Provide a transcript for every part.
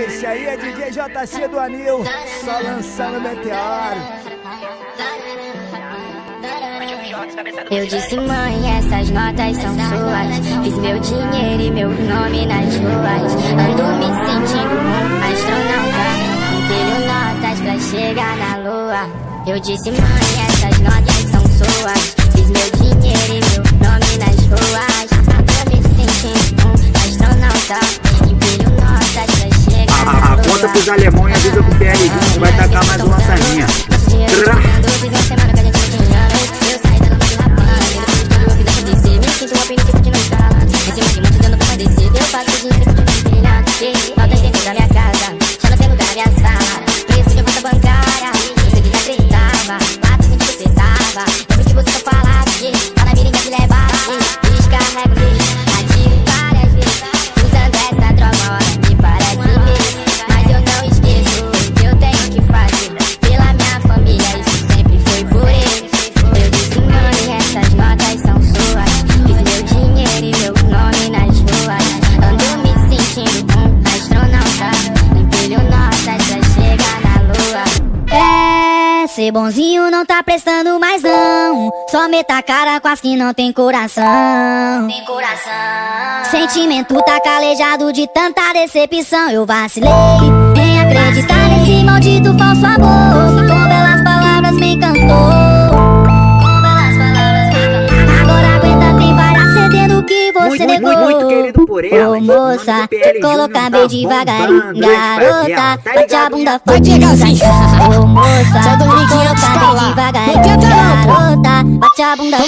Esse aí é DJ JC do Anil, só lançando meteoro. Eu disse, mãe, essas notas são suas. Fiz meu dinheiro e meu nome nas ruas. Ando me sentindo um astronauta. Empilho notas pra chegar na lua. Eu disse, mãe, essas notas são suas. Fiz meu dinheiro e meu nome nas ruas. Ando me sentindo um astronauta. Empilho notas pra chegar na lua. A conta pros alemão e avisa pro PRzinho, vai tacar mais uma sarrinha. Da minha casa, já não tem lugar na minha sala. Preço de conta bancária, você desacreditava. Lá que você tava, lembro que você só falava de fala mirinha que levava. Descarrego lixo, ativo várias vezes. Usando essa droga, hora que parece mesmo. Mas eu não esqueço o que eu tenho que fazer pela minha família, isso sempre foi por eles. Eu disse, mãe, essas notas são suas. Fiz meu dinheiro e meu nome nas ruas. Ando me sentindo empilho notas pra chegar na lua. Ser bonzinho não tá prestando mais não. Só meta a cara com as que não tem coração. Tem coração. Sentimento tá calejado de tanta decepção. Eu vacilei em acreditar nesse maldito falso amor. Se com belas palavras me encantou. Agora aguenta, tem várias cedendo que você negou. Muito querido por ela. Ô moça, te colocar bem devagarinho. Garota, bate a bunda forte. Ô moça, te colocar bem devagarinho. Garota, bate a bunda forte.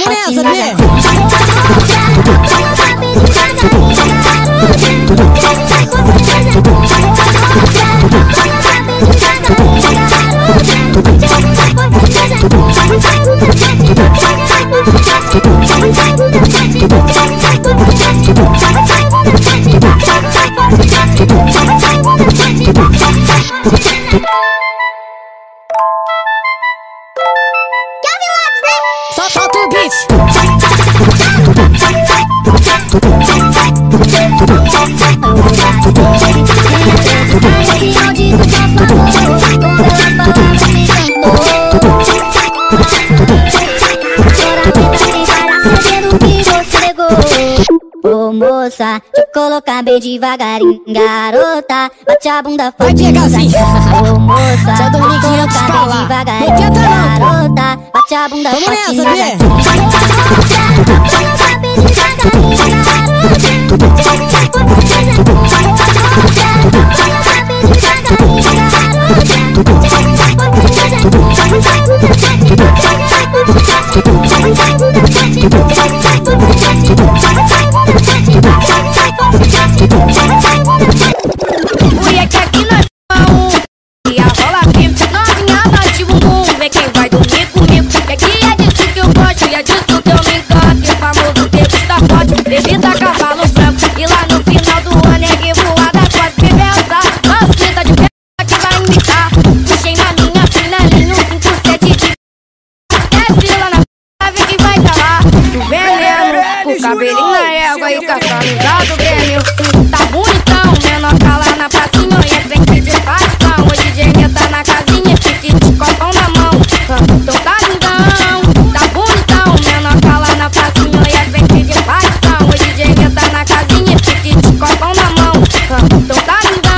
Solta o beat. Ô moça, te colocar bem devagarinho. Garota, bate a bunda forte. Ô moça, te colocar bem devagarinho. Garota, bate a bunda forte. Mulher que aqui nós vamos e a rola aqui. Novinha bate o bumbum, vê quem vai dormir comigo. Que aqui é disso que eu gosto e é disso que eu me encanto. E famoso tempo da forte, bebida cavalo branco. E lá no final do ano é que voada pode beber. Mancinta de pé que vai imitar. Puxei na minha finalinha, 5-7 de desce lá na vê quem vai dar lá. O veneno, o cabelinho na égua e o cacalizado Grêmio. Tá bonitão, menor tá lá na pracinha e é frente de facção. O DJ tá na casinha, fique de copão na mão. Então tá lindão, tá bonitão, menor tá lá na pracinha e é frente de facção. O DJ tá na casinha, fique de copão na mão. Então tá lindão.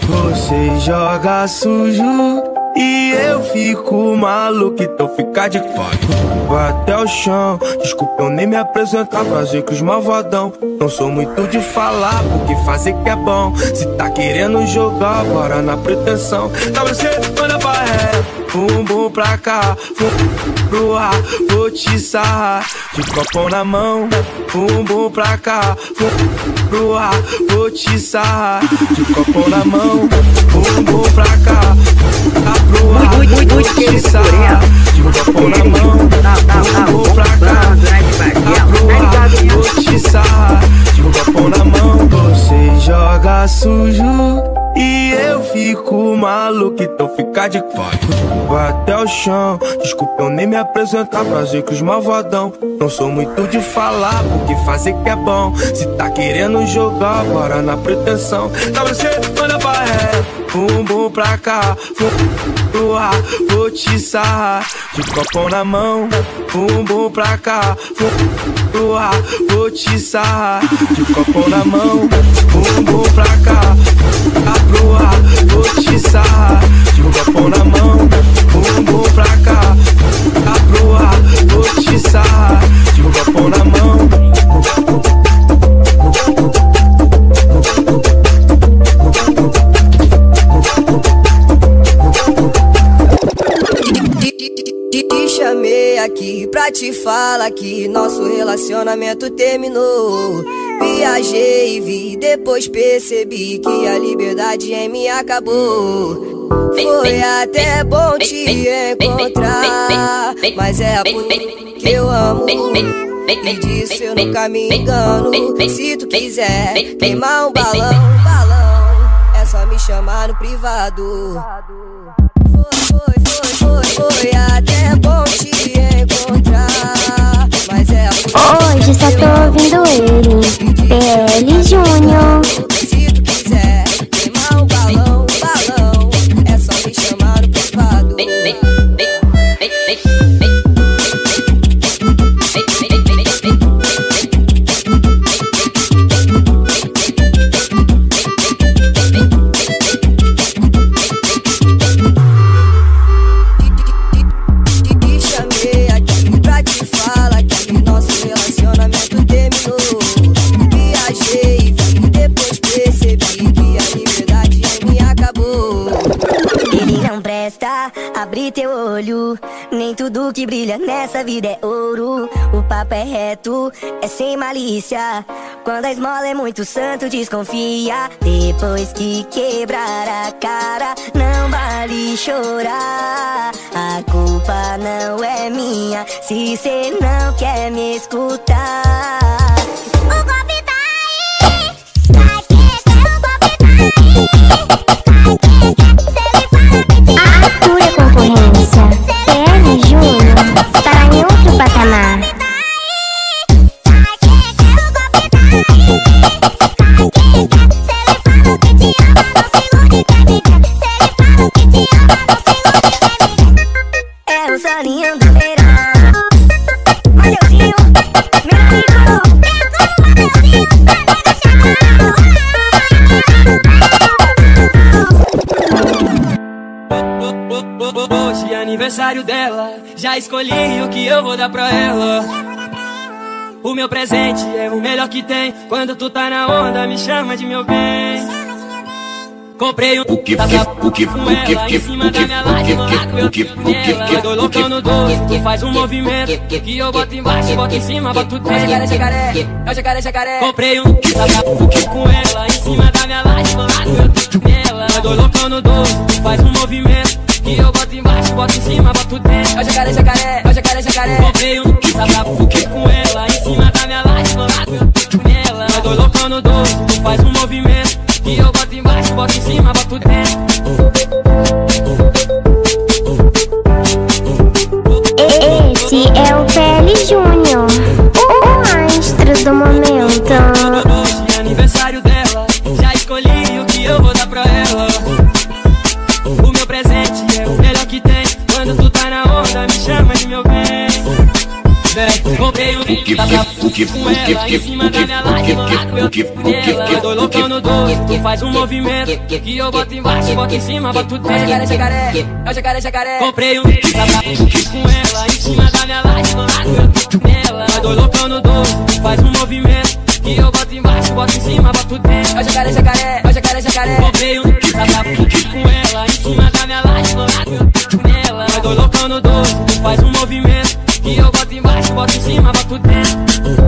Você joga sujo e eu fico maluco, então fica de quatro. Vai até o chão, desculpa eu nem me apresentar. Prazer que os malvadão, não sou muito de falar, porque fazer que é bom. Se tá querendo jogar, bora na pretensão. Dá você, manda pra ré, bumbum pra cá, pro ar, vou te sarrar. De copão na mão, bumbum pra cá, pro ar, vou te sarrar. De copão na mão, bumbum pra cá, pro ar, vou te sarrar. De copão na mão, bumbum pra cá, pro ar, vou te sarrar. De copão na mão, você joga joga sujo e eu fico maluco, então fica de quatro. Vai até o chão, desculpa eu nem me apresentar, prazer que os malvadão. Não sou muito de falar, porque fazer que é bom. Se tá querendo jogar, bora na pretensão. Dá pra você, manda pra ré, bumbum pra cá, pro ar, vou te sarrar. De copão na mão, bumbum pra cá, pro ar, vou te sarrar. De copão na mão, bumbum pra cá, pro ar, vou te sarrar. De copão na mão, bumbum pra cá, pro ar, vou te sarrar. De copão na mão. Te chamei aqui pra te falar que nosso relacionamento terminou. Viajei e vi, depois percebi que a liberdade em mim acabou. Foi até bom te encontrar, mas é a puta que eu amo. E disso eu nunca me engano. Se tu quiser queimar um balão, é só me chamar no privado. Foi até bom te encontrar, mas é a hoje só tô ouvindo ele, PL Júnior. Se tu quiser queimar um balão, é só me chamar no privado. Abre teu olho, nem tudo que brilha nessa vida é ouro. O papo é reto, é sem malícia. Quando a esmola é muito santo, desconfia. Depois que quebrar a cara, não vale chorar. A culpa não é minha, se cê não quer me escutar. O golpe tá aí, vai que o golpe A pura concorrência, PL Júnior estará em outro patamar. É o solinho do verão, Mateuzinho, meu amigo. Hoje é aniversário dela, já escolhi o que eu vou dar pra ela. O meu presente é o melhor que tem. Quando tu tá na onda, me chama de meu bem. Comprei um com ela em cima da minha laje, no lago eu fico nela. Tô loucão no doce, tu faz um movimento que eu boto embaixo, boto em cima, boto dentro. É o jacaré, jacaré. Comprei um com ela em cima da minha laje, no lago eu fico nela. Tô loucão no doce, tu faz um movimento que eu boto embaixo, boto em cima, boto dentro. É o jacaré, jacaré. Comprei um com ela em cima da minha laje, no lago eu fico nela. Tô loucão no doce, tu faz um movimento que eu boto embaixo, boto em cima, boto dentro. Esse é o PL Júnior, o astro do momento. Hoje é aniversário dela, já escolhi o que eu vou dar pra ela. O meu presente é o melhor que tem. Quando tu tá na onda, me chama de meu bem. Comprei um com ela em cima da minha laje, no lago eu fico nela. Tô loucão no doce, tu faz um movimento que eu boto embaixo, boto em cima, boto dentro. É o jacaré, jacaré. Comprei um com ela em cima da minha laje, no lago eu fico nela. Tô loucão no doce, tu faz um movimento que eu boto embaixo, boto em cima, boto dentro. É o jacaré, jacaré. Comprei um com ela em cima da minha laje, no lago eu fico nela. Tô loucão no doce, tu faz um movimento que eu boto embaixo, boto em cima, boto dentro.